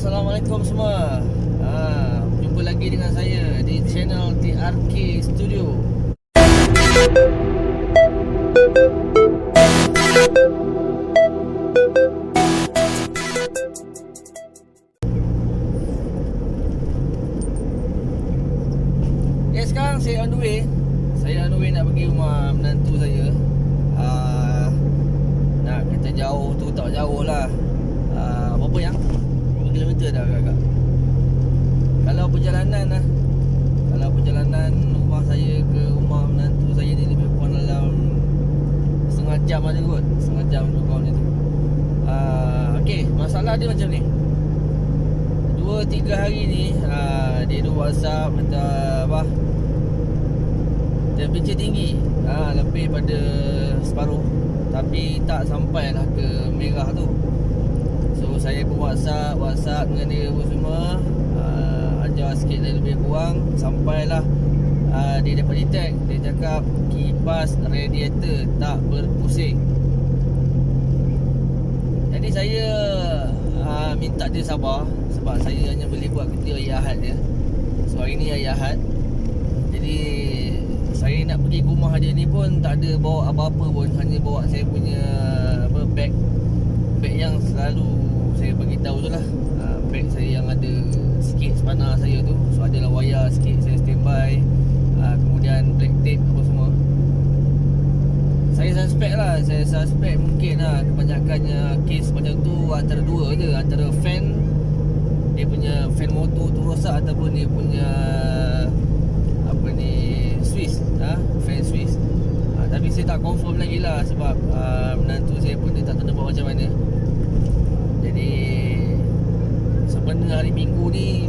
Assalamualaikum semua. Jumpa lagi dengan saya di channel TRK Studio. Sekarang saya on the way. Saya on the way nak pergi rumah menantu saya. Nak kata jauh tu tak jauh lah. Berapa yang? Berapa kilometer dah agak-agak. Kalau perjalanan rumah saya ke rumah menantu saya ni lebih kurang dalam setengah jam ada kot. Setengah jam lebih kurang macam tu. Okey, masalah dia macam ni. 2-3 hari ni dia ada WhatsApp kata apa, temperature tinggi, lebih pada separuh, tapi tak sampailah ke merah tu. So saya pun WhatsApp dengan dia pun semua, ajar sikit lebih kurang. Sampailah dia dapat detect. Dia cakap kipas radiator tak berpusing. Jadi saya minta dia sabar, sebab saya hanya boleh buat kerja hari Ahad je. So hari ni hari Ahad, jadi saya nak pergi ke rumah dia ni pun tak ada bawa apa-apa pun. Hanya bawa saya punya bag yang selalu saya bagi tahu tu lah. Bag saya yang ada sikit spanner saya tu. So adalah wayar sikit, saya standby. Kemudian black tape apa semua. Saya suspect mungkin kebanyakannya kes macam tu antara dua je. Antara fan, dia punya fan motor tu rosak, ataupun dia punya Swiss, fan Swiss. Tapi saya tak confirm lagi lah, sebab menantu saya pun dia tak tahu nak buat macam mana. Jadi sebenarnya hari Minggu ni,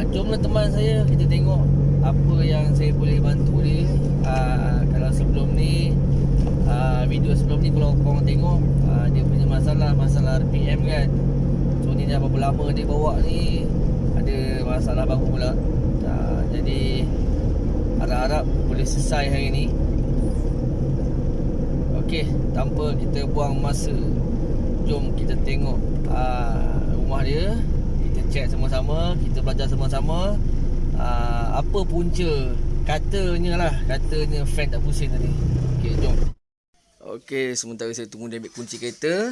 jomlah teman saya, kita tengok apa yang saya boleh bantu dia. Kalau sebelum ni, video sebelum ni kalau korang tengok, dia punya masalah RPM kan. So ni dah berapa lama dia bawa ni, ada masalah baru pula. Jadi harap-harap boleh selesai hari ni. Okey, tanpa kita buang masa, jom kita tengok rumah dia. Kita check sama-sama, kita belajar sama-sama apa punca katanya fan tak pusing tadi. Okey, jom. Okey, sementara saya tunggu dia ambil kunci kereta.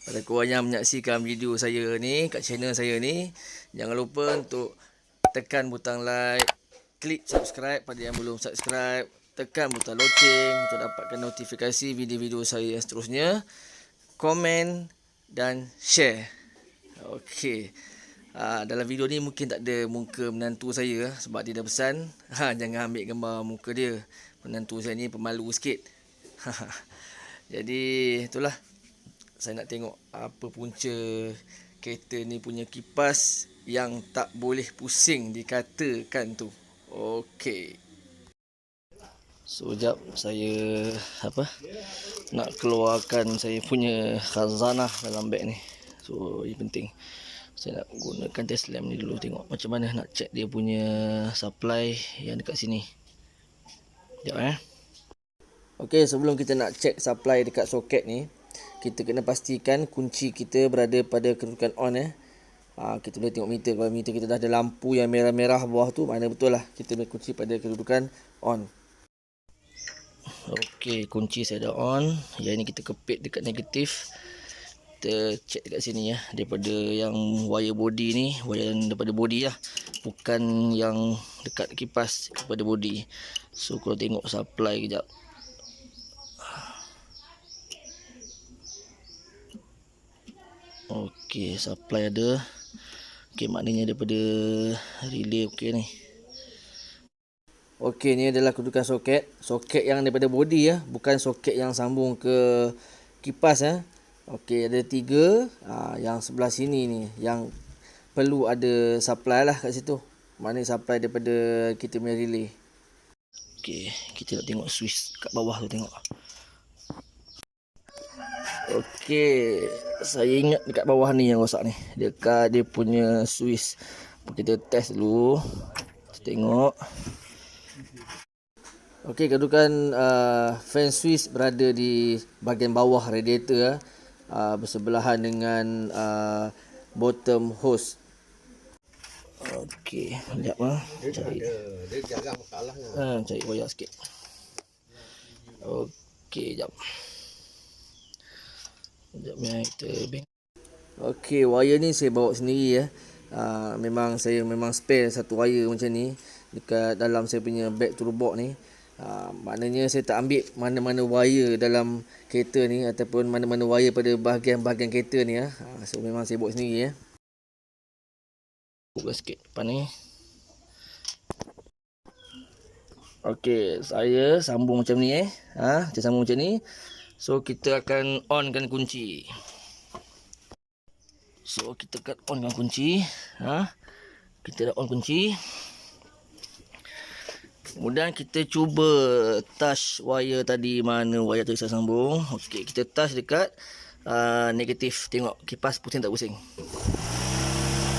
Pada korang yang menyaksikan video saya ni kat channel saya ni, jangan lupa untuk tekan butang like, klik subscribe pada yang belum subscribe, tekan butang loceng untuk dapatkan notifikasi video-video saya yang seterusnya, komen dan share. Okey. Dalam video ni mungkin tak ada muka menantu saya, sebab dia dah pesan jangan ambil gambar muka dia. Menantu saya ni pemalu sikit. Jadi itulah, saya nak tengok apa punca kereta ni punya kipas yang tak boleh pusing dikatakan tu. Okey. So jap saya nak keluarkan saya punya khazanah dalam beg ni. So ini penting. Saya nak gunakan test lamp ni dulu, tengok macam mana nak check dia punya supply yang dekat sini. Sekejap Okey, sebelum kita nak check supply dekat soket ni, kita kena pastikan kunci kita berada pada kedudukan on. Kita boleh tengok meter. Kalau meter kita dah ada lampu yang merah-merah bawah tu, maknanya betul lah kita punya kunci pada kedudukan on. Okey, kunci saya dah on. Yang ini kita kepit dekat negatif. Kita check dekat sini daripada yang wire body ni, wire yang daripada body lah, bukan yang dekat kipas, daripada body. So kalau tengok supply kejap. Okey, supply ada. Okey, maknanya daripada relay okey ni. Okey, ni adalah kedudukan soket. Soket yang daripada body bukan soket yang sambung ke kipas Okey, ada 3. Yang sebelah sini ni yang perlu ada supply lah kat situ. Maknanya supply daripada kita punya relay. Okey, kita nak tengok switch kat bawah tu, tengok. Okey, saya ingat dekat bawah ni yang rosak ni, dekat dia punya switch. Kita test dulu. Kita tengok. Okey, kedudukan fan switch berada di bahagian bawah radiator, bersebelahan dengan bottom hose. Okey, sekejap cari. Dia jarang masalah lah. Cari wayar sikit. Okey, sekejap. Sekejap kita beng. Okey, wayar ni saya bawa sendiri ya. Memang spare satu wayar macam ni dekat dalam saya punya back to the box ni. Maknanya saya tak ambil mana-mana wayar dalam kereta ni ataupun mana-mana wayar pada bahagian-bahagian kereta ni ya. So memang saya bawa sendiri ya. Buka sikit depan ni. Okey, saya sambung macam ni kita sambung macam ni. So kita akan onkan kunci. So kita akan onkan kunci. Kita dah on kunci. Kemudian kita cuba touch wire tadi, mana wire tadi saya sambung. Okey, kita touch dekat negatif. Tengok kipas pusing tak pusing.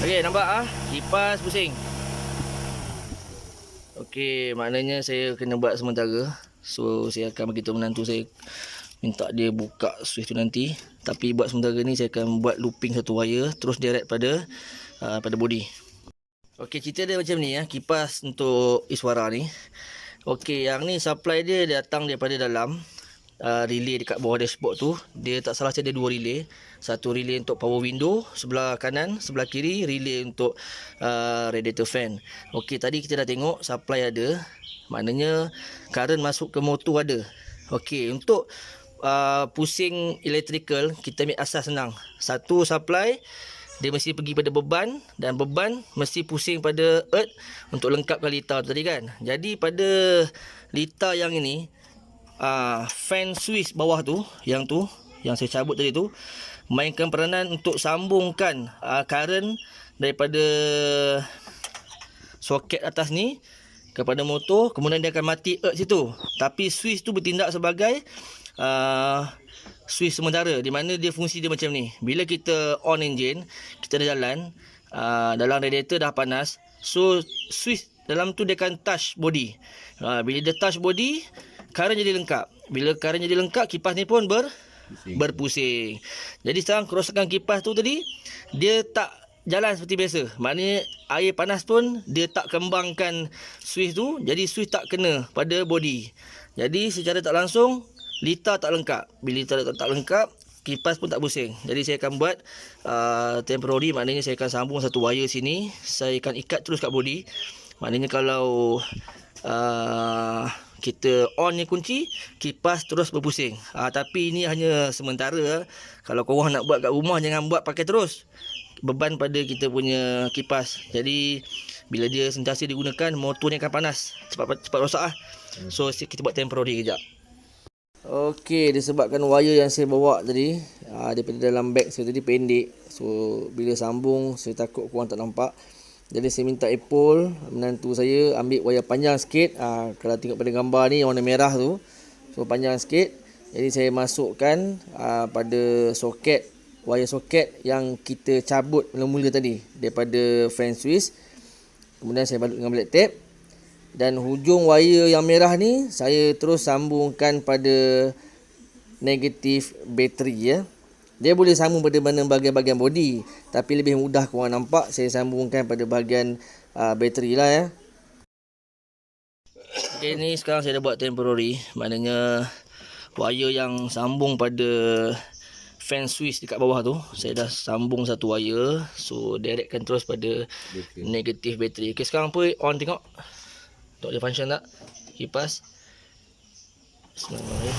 Okey, nampak kipas pusing. Okey, maknanya saya kena buat sementara. So saya akan beritahu menantu saya, minta dia buka switch tu nanti. Tapi buat sementara ni saya akan buat looping satu wire terus direct pada body. Okey, cerita dia macam ni kipas untuk Iswara ni. Okey, yang ni supply dia datang daripada dalam relay dekat bawah dashboard tu. Dia tak salah ada dua relay. Satu relay untuk power window sebelah kanan, sebelah kiri relay untuk radiator fan. Okey, tadi kita dah tengok supply ada. Maknanya current masuk ke motor ada. Okey, untuk pusing electrical kita ambil asas senang. Satu supply dia mesti pergi pada beban, dan beban mesti pusing pada earth untuk lengkapkan litar tu tadi kan. Jadi pada litar yang ini fan switch bawah tu yang saya cabut tadi tu mainkan peranan untuk sambungkan current daripada soket atas ni kepada motor. Kemudian dia akan mati earth situ. Tapi switch tu bertindak sebagai switch sementara, di mana dia fungsi dia macam ni. Bila kita on engine, kita dah jalan, dalam radiator dah panas, so switch dalam tu dia akan touch body. Bila dia touch body, current jadi lengkap. Bila current jadi lengkap, kipas ni pun berpusing. Jadi sekarang kerosakan kipas tu tadi, dia tak jalan seperti biasa. Maknanya air panas pun dia tak kembangkan switch tu, jadi switch tak kena pada body. Jadi secara tak langsung litar tak lengkap. Bila litar tak lengkap, kipas pun tak pusing. Jadi saya akan buat temporary. Maknanya saya akan sambung satu wire sini, saya akan ikat terus kat body. Maknanya kalau kita on ni kunci, kipas terus berpusing. Tapi ini hanya sementara. Kalau korang nak buat kat rumah, jangan buat pakai terus. Beban pada kita punya kipas. Jadi bila dia sentiasa digunakan, motor ni akan panas, cepat rosak So kita buat temporary kejap. Okey, disebabkan wire yang saya bawa tadi daripada dalam beg saya tadi pendek. So bila sambung, saya takut korang tak nampak. Jadi saya minta Apple, menantu saya, ambil wayar panjang sikit. Kalau tengok pada gambar ni warna merah tu, so panjang sikit. Jadi saya masukkan pada soket, wayar soket yang kita cabut mula-mula tadi daripada fan switch. Kemudian saya balut dengan black tape. Dan hujung wire yang merah ni saya terus sambungkan pada negatif bateri ya. Dia boleh sambung pada mana bahagian-bahagian body, tapi lebih mudah korang nampak saya sambungkan pada bahagian bateri lah ya. Okay, ni sekarang saya dah buat temporary. Maknanya wire yang sambung pada fan switch dekat bawah tu, saya dah sambung satu wire. So directkan terus pada negatif bateri. Okay, sekarang pun on, tengok untuk dia function tak kipas.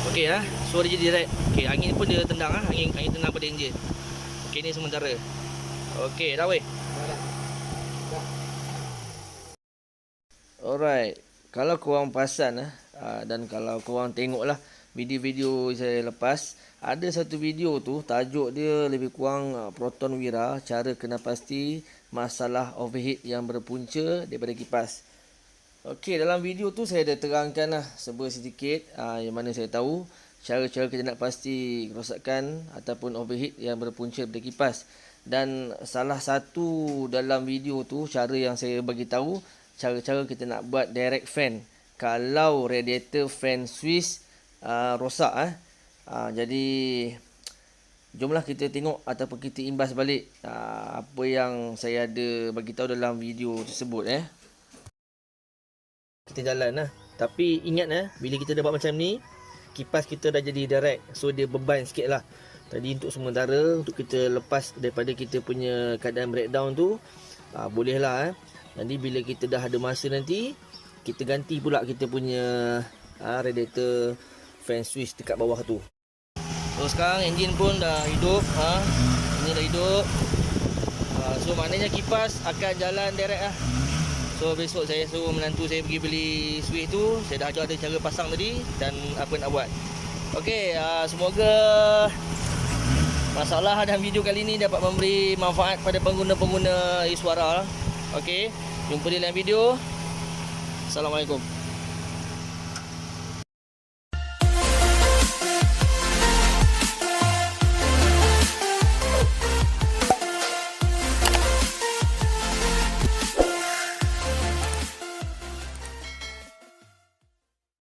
Okey so dia jadi direct. Okey, angin pun dia tendang angin tendang pada enjin. Okey, ni sementara. Okey, dah weh. Alright. Kalau korang perasan dan kalau korang tengoklah video-video saya lepas, ada satu video tu tajuk dia lebih kurang Proton Wira, cara kena pasti masalah overheat yang berpunca daripada kipas. Okey, dalam video tu saya dah terangkan sedikit yang mana saya tahu cara-cara kita nak pasti kerosakan ataupun overheat yang berpunca daripada kipas. Dan salah satu dalam video tu, cara yang saya bagi tahu, cara-cara kita nak buat direct fan kalau radiator fan switch rosak. Jadi Jomlah kita tengok ataupun kita imbas balik apa yang saya ada bagi tahu dalam video tersebut Kita jalan lah. Tapi ingat bila kita dah buat macam ni, kipas kita dah jadi direct. So dia beban sikit lah. Tadi untuk sementara, untuk kita lepas daripada kita punya keadaan breakdown tu, boleh lah Nanti bila kita dah ada masa nanti, kita ganti pula kita punya radiator fan switch dekat bawah tu. So sekarang enjin pun dah hidup. Ini dah hidup. So maknanya kipas akan jalan direct lah. So besok saya suruh menantu saya pergi beli switch tu. Saya dah ajar dia cara pasang tadi dan apa nak buat. Okey, semoga masalah dalam video kali ni dapat memberi manfaat pada pengguna-pengguna Iswara. Okey, jumpa di lain video. Assalamualaikum.